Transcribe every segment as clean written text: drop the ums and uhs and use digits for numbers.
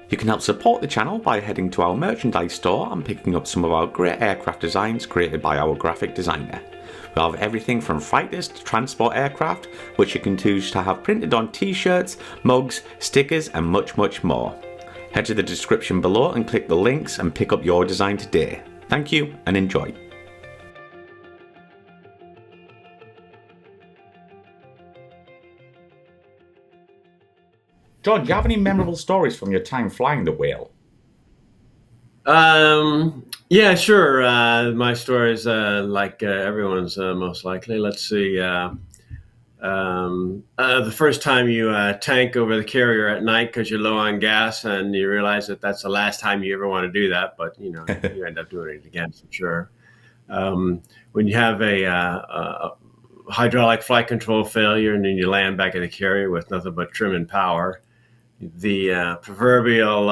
You can help support the channel by heading to our merchandise store and picking up some of our great aircraft designs created by our graphic designer. We have everything from fighters to transport aircraft, which you can choose to have printed on t-shirts, mugs, stickers and much more. Head to the description below and click the links and pick up your design today. Thank you and enjoy. John, do you have any memorable stories from your time flying the whale? Yeah, sure. My story is like everyone's most likely. Let's see. The first time you tank over the carrier at night because you're low on gas, and you realize that that's the last time you ever want to do that, but you end up doing it again for sure. When you have a hydraulic flight control failure and then you land back in the carrier with nothing but trim and power, the proverbial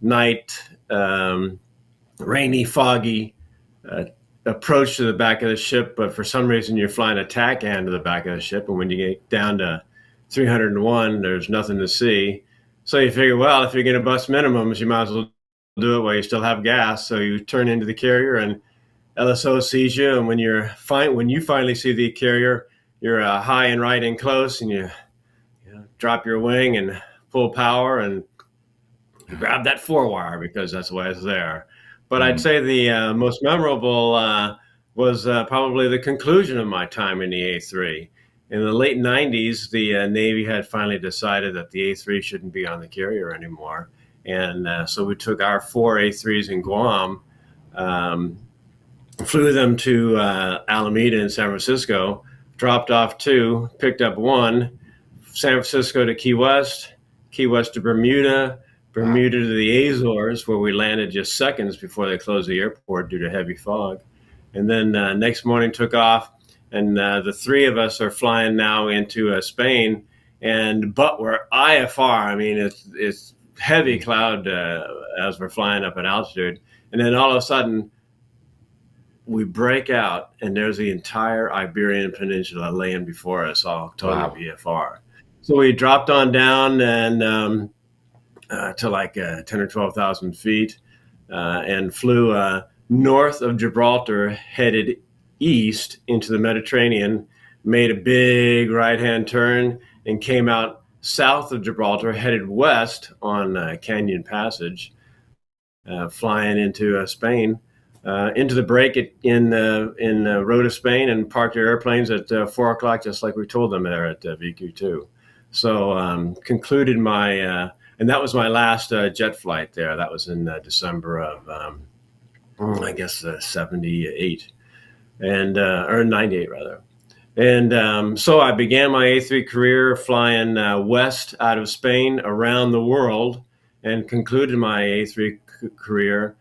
night, rainy, foggy approach to the back of the ship, but for some reason you're flying a tack hand to the back of the ship, and when you get down to 301, there's nothing to see. So you figure, well, if you're going to bust minimums, you might as well do it while you still have gas. So you turn into the carrier, and LSO sees you, and when you finally see the carrier, you're high and right and close, and you drop your wing and full power and grab that 4-wire because that's why it's there. But I'd say the most memorable was probably the conclusion of my time in the A3. In the late 90s, the Navy had finally decided that the A3 shouldn't be on the carrier anymore. And so we took our 4 A3s in Guam, flew them to Alameda in San Francisco, dropped off 2, picked up 1, San Francisco to Key West to Bermuda, Bermuda to the Azores, where we landed just seconds before they closed the airport due to heavy fog. And then next morning took off, and the 3 of us are flying now into Spain, but we're IFR. I mean, it's heavy cloud as we're flying up in altitude. And then all of a sudden, we break out, and there's the entire Iberian Peninsula laying before us, all totally VFR. So we dropped on down and to like 10 or 12,000 feet and flew north of Gibraltar, headed east into the Mediterranean, made a big right-hand turn, and came out south of Gibraltar, headed west on Canyon Passage, flying into Spain. Into the break in Rota, Spain, and parked their airplanes at 4 o'clock, just like we told them there at VQ2. So concluded my, and that was my last jet flight there. That was in December of, I guess, 78, or 98 rather. And so I began my A3 career flying west out of Spain around the world, and concluded my A3 career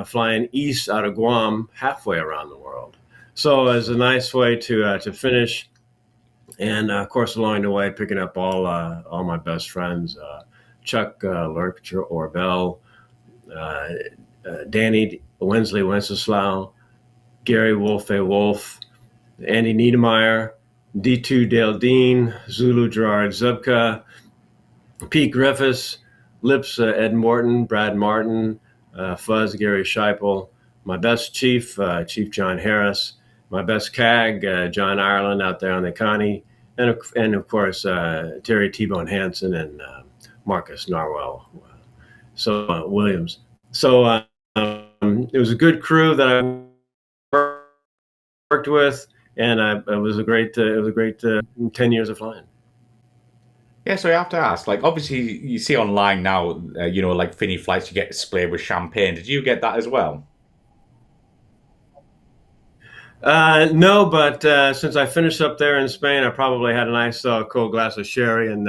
flying east out of Guam, halfway around the world. So it was a nice way to finish. And of course, along the way, picking up all my best friends, Chuck Lurcher, Orbell, Danny Wenceslao, Gary Wolf, Andy Niedermeyer, D2 Dale Dean, Zulu Gerard Zubka, Pete Griffiths, Lips Ed Morton, Brad Martin, Fuzz Gary Scheipel, my best chief, Chief John Harris, my best CAG, John Ireland out there on the Connie, and of course, Terry T-Bone Hansen and Marcus Narwell, Williams. So it was a good crew that I worked with, and it was a great 10 years of flying. Yeah, so I have to ask, like, obviously you see online now, like Finny flights, you get displayed with champagne. Did you get that as well? No, but since I finished up there in Spain, I probably had a nice cold glass of sherry and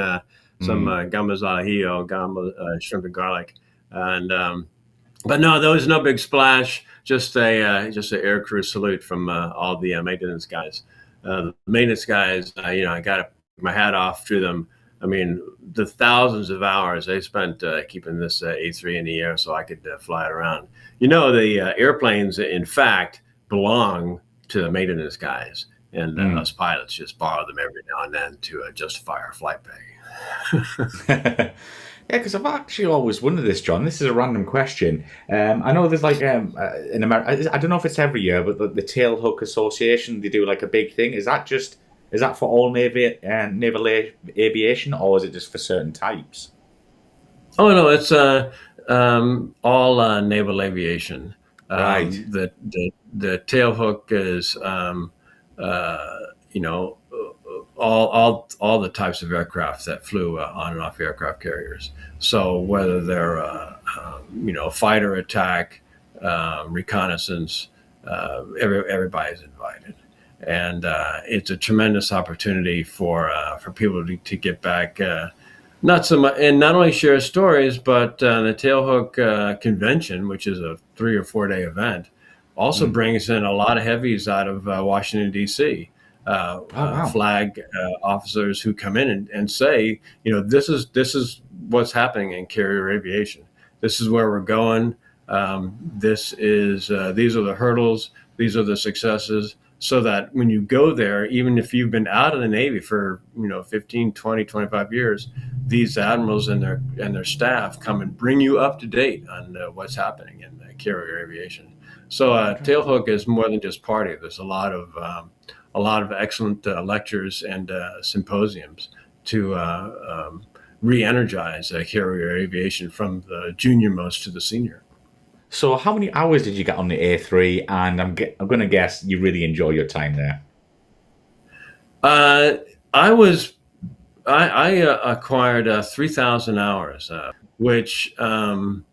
some gambas al ajillo, shrimp and garlic. And but no, there was no big splash. Just a air crew salute from all the maintenance guys. The maintenance guys, I got to put my hat off to them. I mean, the thousands of hours they spent keeping this A3 in the air so I could fly it around. The airplanes, in fact, belong to the maintenance guys, and us pilots just borrow them every now and then to justify our flight pay. Yeah, because I've actually always wondered this, John. This is a random question. I know there's like in America. I don't know if it's every year, but the Tailhook Association, they do like a big thing. Is that for all naval aviation, or is it just for certain types? Oh no, it's all naval aviation. Right. The tailhook is you know all the types of aircraft that flew on and off aircraft carriers. So whether they're fighter attack, reconnaissance, everybody's invited, and it's a tremendous opportunity for people to get back. Not so much, and not only share stories, but the Tailhook Convention, which is a 3 or 4 day event, also Mm. brings in a lot of heavies out of Washington D.C. Oh wow. Flag officers who come in and say, this is what's happening in carrier aviation. This is where we're going. This is these are the hurdles. These are the successes. So that when you go there, even if you've been out of the Navy for 15, 20, 25 years, these admirals and their staff come and bring you up to date on what's happening in carrier aviation. So Interesting. Tailhook is more than just party. There's a lot of excellent lectures and symposiums to re-energize carrier aviation from the junior most to the senior. So, how many hours did you get on the A3? And I'm going to guess you really enjoy your time there. Uh, I was I acquired 3,000 hours, which, to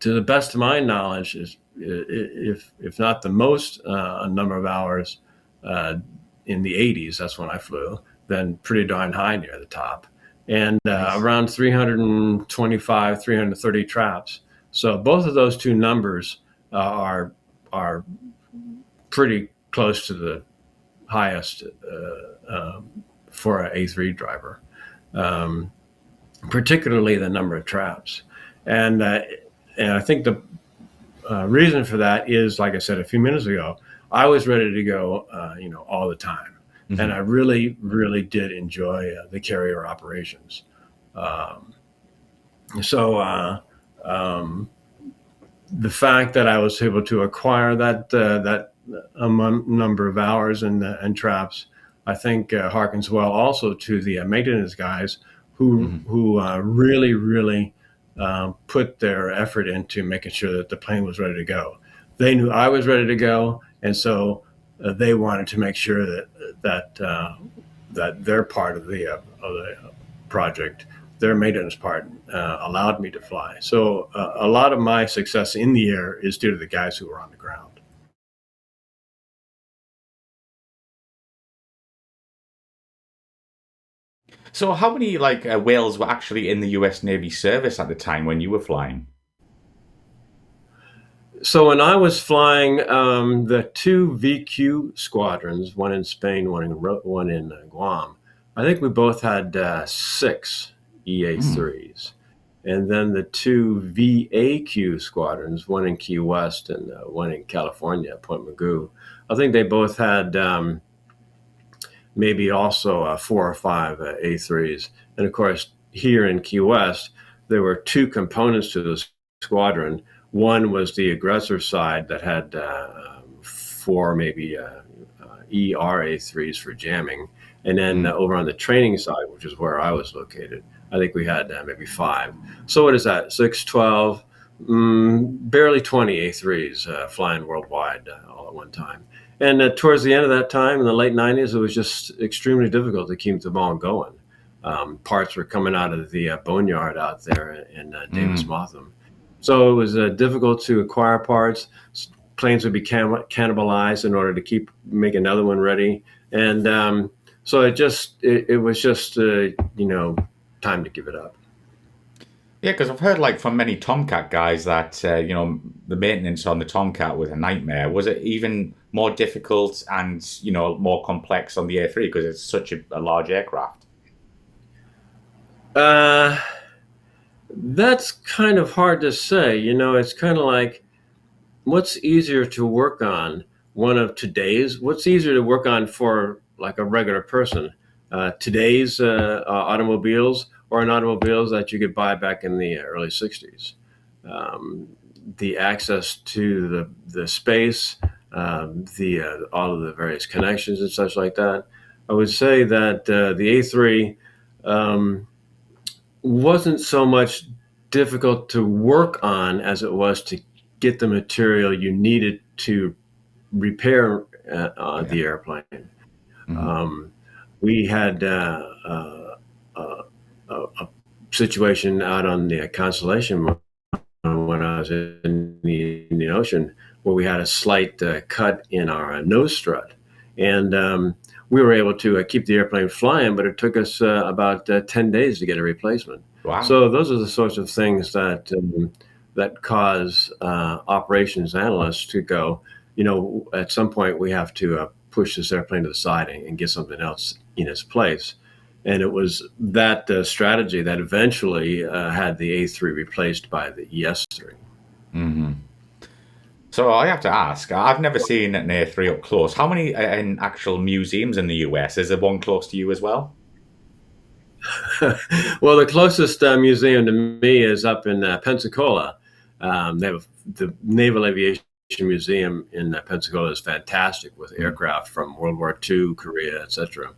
the best of my knowledge, is if not the most number of hours in the 80s. That's when I flew. Then pretty darn high near the top, and Nice. around 325, 330 traps. So both of those two numbers are pretty close to the highest for an A3 driver, um, particularly the number of traps. And, uh, and I think the reason for that is, like I said a few minutes ago, I was ready to go, all the time. And I Hmm. really, really did enjoy the carrier operations. Um, so um, the fact that I was able to acquire that number of hours and traps, I think harkens well also to the maintenance guys Hmm. who really put their effort into making sure that the plane was ready to go. They knew I was ready to go, and so they wanted to make sure that their part of the project, their maintenance part, allowed me to fly. So a lot of my success in the air is due to the guys who were on the ground. So, how many like whales were actually in the U.S. Navy service at the time when you were flying? So when I was flying the two VQ squadrons, one in Spain, one in Guam, I think we both had six Mm. EA-3s. And then the two VAQ squadrons, one in Key West and one in California, Point Mugu, I think they both had maybe also 4 or 5 A3s. And of course, here in Key West, there were two components to the squadron. One was the aggressor side that had 4, maybe ERA3s for jamming. And then Mm. over on the training side, which is where I was located, I think we had maybe 5. So what is that? 6, 12, barely 20 A3s flying worldwide all at one time. And towards the end of that time, in the late 90s, it was just extremely difficult to keep the ball going. Parts were coming out of the boneyard out there in Davis Mm. Motham. So it was difficult to acquire parts. Planes would be cannibalized in order to keep make another one ready. And so it was just time to give it up. Yeah, because I've heard like from many Tomcat guys that the maintenance on the Tomcat was a nightmare. Was it even more difficult and more complex on the A3 because it's such a large aircraft? Uh, that's kind of hard to say. It's kind of like what's easier to work on what's easier to work on for like a regular person, today's automobiles or in automobiles that you could buy back in the early 60s. The access to the space, all of the various connections and such like that. I would say that the A3 wasn't so much difficult to work on as it was to get the material you needed to repair the airplane. We had a situation out on the Constellation when I was in the Indian Ocean, where we had a slight cut in our nose strut, and we were able to keep the airplane flying, but it took us about 10 days to get a replacement. Wow. So those are the sorts of things that cause operations analysts to go, at some point we have to push this airplane to the side and get something else in its place. And it was that strategy that eventually had the A3 replaced by the ES3. Mm-hmm. So I have to ask, I've never seen an A3 up close. How many in actual museums in the US? Is there one close to you as well? Well, the closest museum to me is up in Pensacola. They have the Naval Aviation Museum in Pensacola is fantastic with aircraft from World War II, Korea, etc.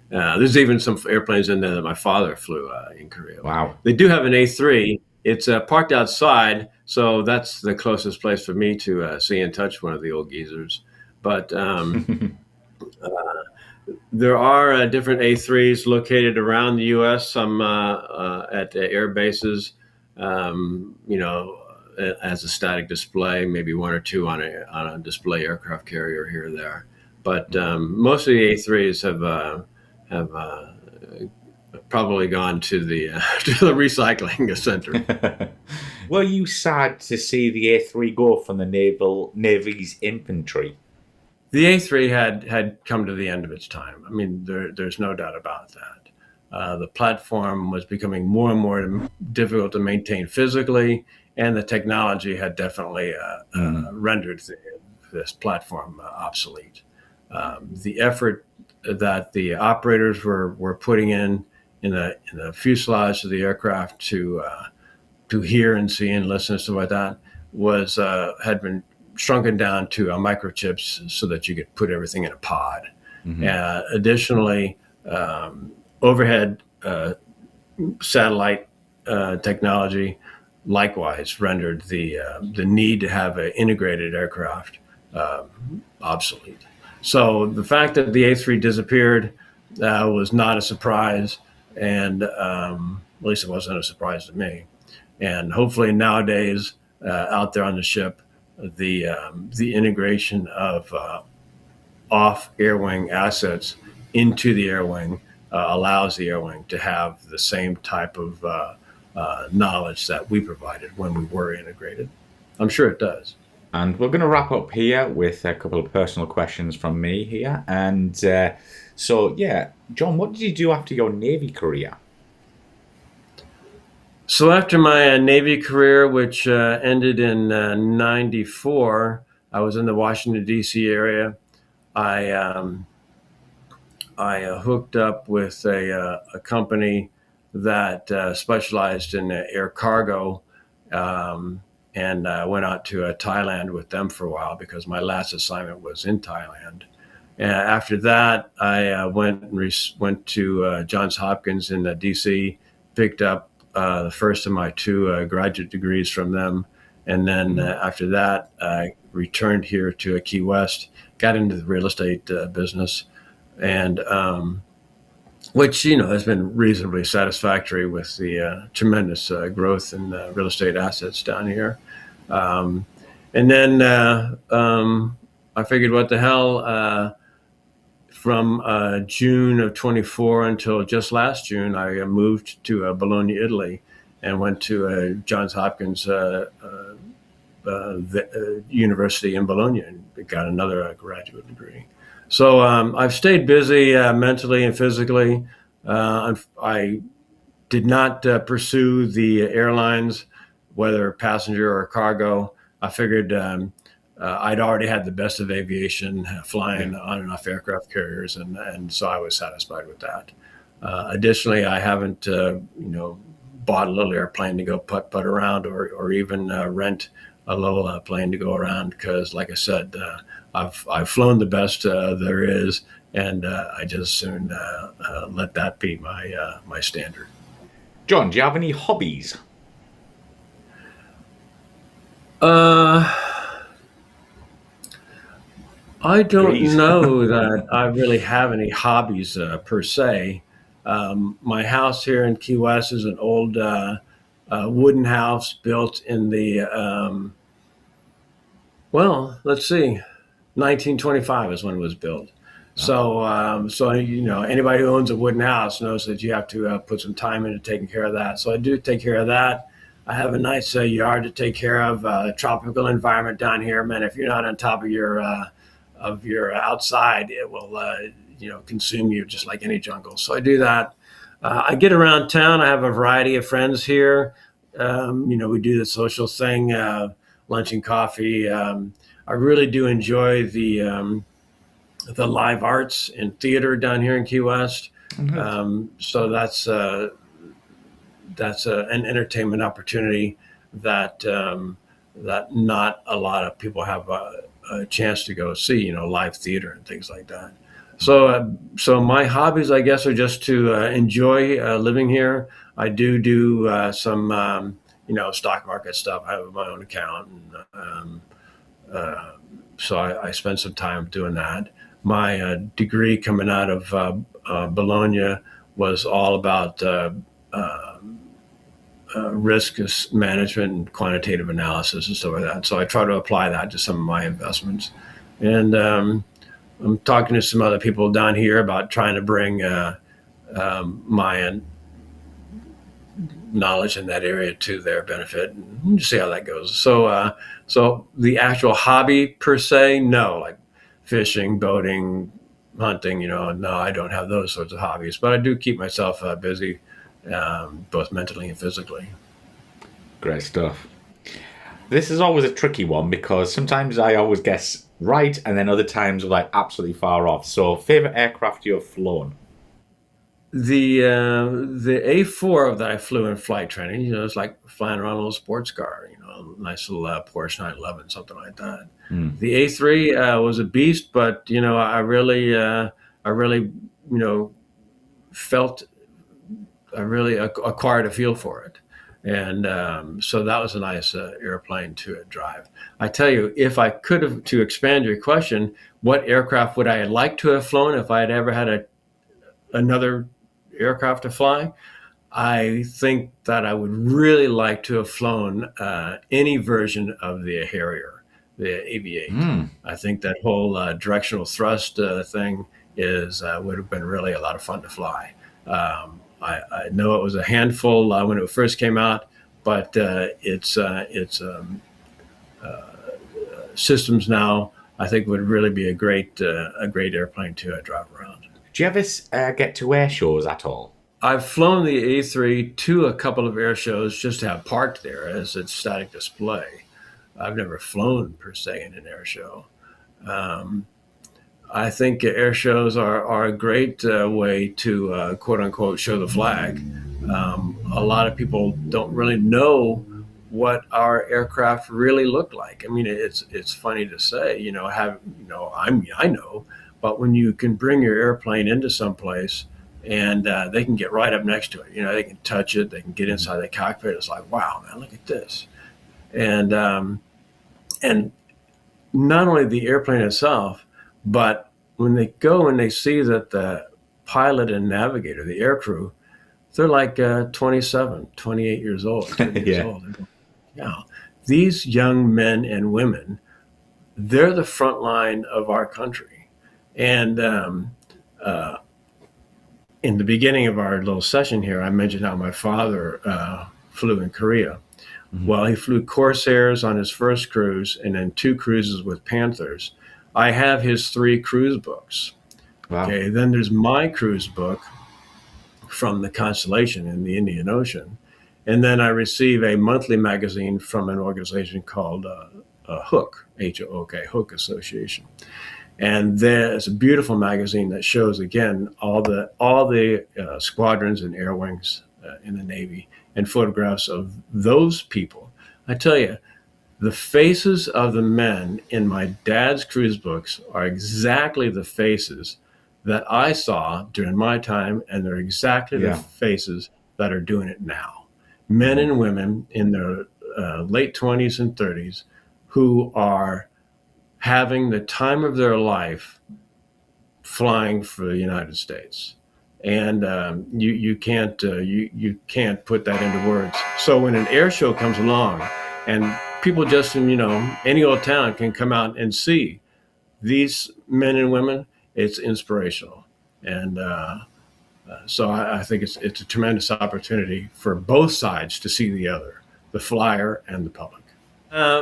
There's even some airplanes in there that my father flew in Korea. Wow. They do have an A3. It's parked outside, so that's the closest place for me to see and touch one of the old geezers. But there are different A3s located around the U.S., some at air bases, as a static display, maybe one or two on a display aircraft carrier here or there. But most of the A3s have probably gone to the recycling center. Were you sad to see the A3 go from the Navy's infantry? The A3 had come to the end of its time. I mean, there's no doubt about that. The platform was becoming more and more difficult to maintain physically, and the technology had definitely rendered this platform obsolete. The effort that the operators were putting in the fuselage of the aircraft to hear and see and listen and stuff like that had been shrunken down to microchips so that you could put everything in a pod. Additionally, overhead satellite technology likewise rendered the need to have an integrated aircraft obsolete. So the fact that the A3 disappeared was not a surprise, and at least it wasn't a surprise to me. And hopefully nowadays, out there on the ship, the integration of off airwing assets into the airwing allows the airwing to have the same type of knowledge that we provided when we were integrated. I'm sure it does. And we're going to wrap up here with a couple of personal questions from me here. And John, what did you do after your Navy career? So after my Navy career, which ended in '94, I was in the Washington, D.C. area. I hooked up with a company that specialized in air cargo, and I went out to Thailand with them for a while because my last assignment was in Thailand. After that, I went to Johns Hopkins in D.C., picked up the first of my two graduate degrees from them. And then after that, I returned here to Key West, got into the real estate business, and which, has been reasonably satisfactory with the tremendous growth in real estate assets down here. And then I figured, what the hell, from June of 24 until just last June, I moved to Bologna, Italy, and went to Johns Hopkins University in Bologna and got another graduate degree. So I've stayed busy mentally and physically. I did not pursue the airlines, whether passenger or cargo. I figured I'd already had the best of aviation, flying on and off aircraft carriers, and so I was satisfied with that. Additionally, I haven't, bought a little airplane to go putt around, or even rent a little plane to go around, because, like I said, I've flown the best there is, and I just soon let that be my standard. John, do you have any hobbies? Uh, I don't Agrees. know that I really have any hobbies per se. My house here in Key West is an old wooden house built in the, let's see, 1925 is when it was built. So anybody who owns a wooden house knows that you have to put some time into taking care of that. So I do take care of that. I have a nice yard to take care of. Tropical environment down here, man. If you're not on top of your outside, it will consume you just like any jungle. So I do that. I get around town. I have a variety of friends here. We do the social thing, lunch and coffee. I really do enjoy the live arts and theater down here in Key West. So that's an entertainment opportunity that that not a lot of people have a chance to go see. Live theater and things like that. So my hobbies, I guess, are just to enjoy living here. I do some stock market stuff. I have my own account, and so I spend some time doing that. My degree coming out of Bologna was all about risk management and quantitative analysis and stuff like that. So I try to apply that to some of my investments. And I'm talking to some other people down here about trying to bring my knowledge in that area to their benefit, and we'll just see how that goes. So the actual hobby per se, no, like fishing, boating, hunting, no, I don't have those sorts of hobbies, but I do keep myself busy, both mentally and physically. Great stuff. This is always a tricky one because sometimes I always guess right, and then other times we're like absolutely far off. So, favorite aircraft you have flown? The A4 that I flew in flight training, it's like flying around a little sports car, a nice little Porsche 911, something like that. The A3 was a beast, but I really, felt, I really acquired a feel for it, and so that was a nice airplane to drive. I tell you, if I could have, to expand your question, what aircraft would I like to have flown if I had ever had another aircraft to fly? I think that I would really like to have flown any version of the Harrier, the AV-8. I think that whole directional thrust thing would have been really a lot of fun to fly. I know it was a handful when it first came out, but its systems now, I think, would really be a great airplane to drive around. Do you ever get to air shows at all? I've flown the A3 to a couple of air shows just to have parked there as its static display. I've never flown per se in an air show. I think air shows are a great way to quote unquote show the flag. A lot of people don't really know what our aircraft really look like. I mean, it's funny to say, I know, but when you can bring your airplane into some place and they can get right up next to it, they can touch it, they can get inside the cockpit. It's like, wow, man, look at this. And not only the airplane itself, but when they go and they see that the pilot and navigator, the air crew, they're like 27, 28 years old, 30 years old. They're going, yeah, these young men and women, they're the front line of our country. And in the beginning of our little session here, I mentioned how my father flew in Korea. Well, he flew Corsairs on his first cruise and then 2 cruises with Panthers. I have his 3 cruise books. Wow. Okay, then there's my cruise book from the Constellation in the Indian Ocean. And then I receive a monthly magazine from an organization called Hook, H-O-O-K, Hook Association. And there's a beautiful magazine that shows again all the squadrons and air wings in the Navy, and photographs of those people. I tell you, the faces of the men in my dad's cruise books are exactly the faces that I saw during my time, and they're exactly the faces that are doing it now. Men and women in their late 20s and 30s who are having the time of their life flying for the United States. And you can't put that into words. So when an air show comes along and people just in, any old town can come out and see these men and women, it's inspirational. And so I think it's a tremendous opportunity for both sides to see the other, the flyer and the public.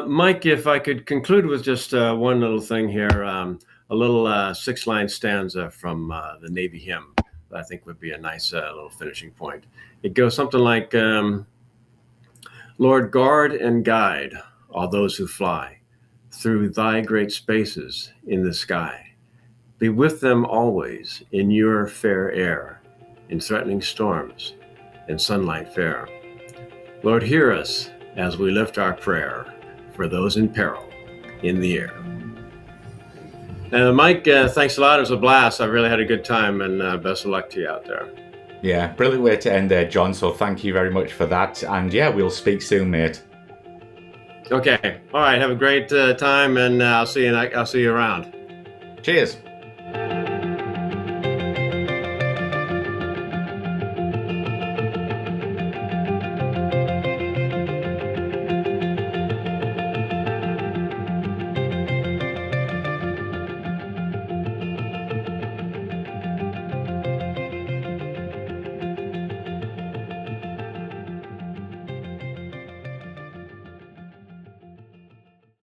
Mike, if I could conclude with just one little thing here, a little 6-line stanza from the Navy hymn that I think would be a nice little finishing point. It goes something like, Lord, guard and guide all those who fly through thy great spaces in the sky. Be with them always in your fair air, in threatening storms and sunlight fair. Lord, hear us as we lift our prayer for those in peril in the air. Mike, thanks a lot. It was a blast. I really had a good time, and best of luck to you out there. Yeah, brilliant way to end there, John. So thank you very much for that. And yeah, we'll speak soon, mate. Okay. All right. Have a great time, and I'll see you around. Cheers.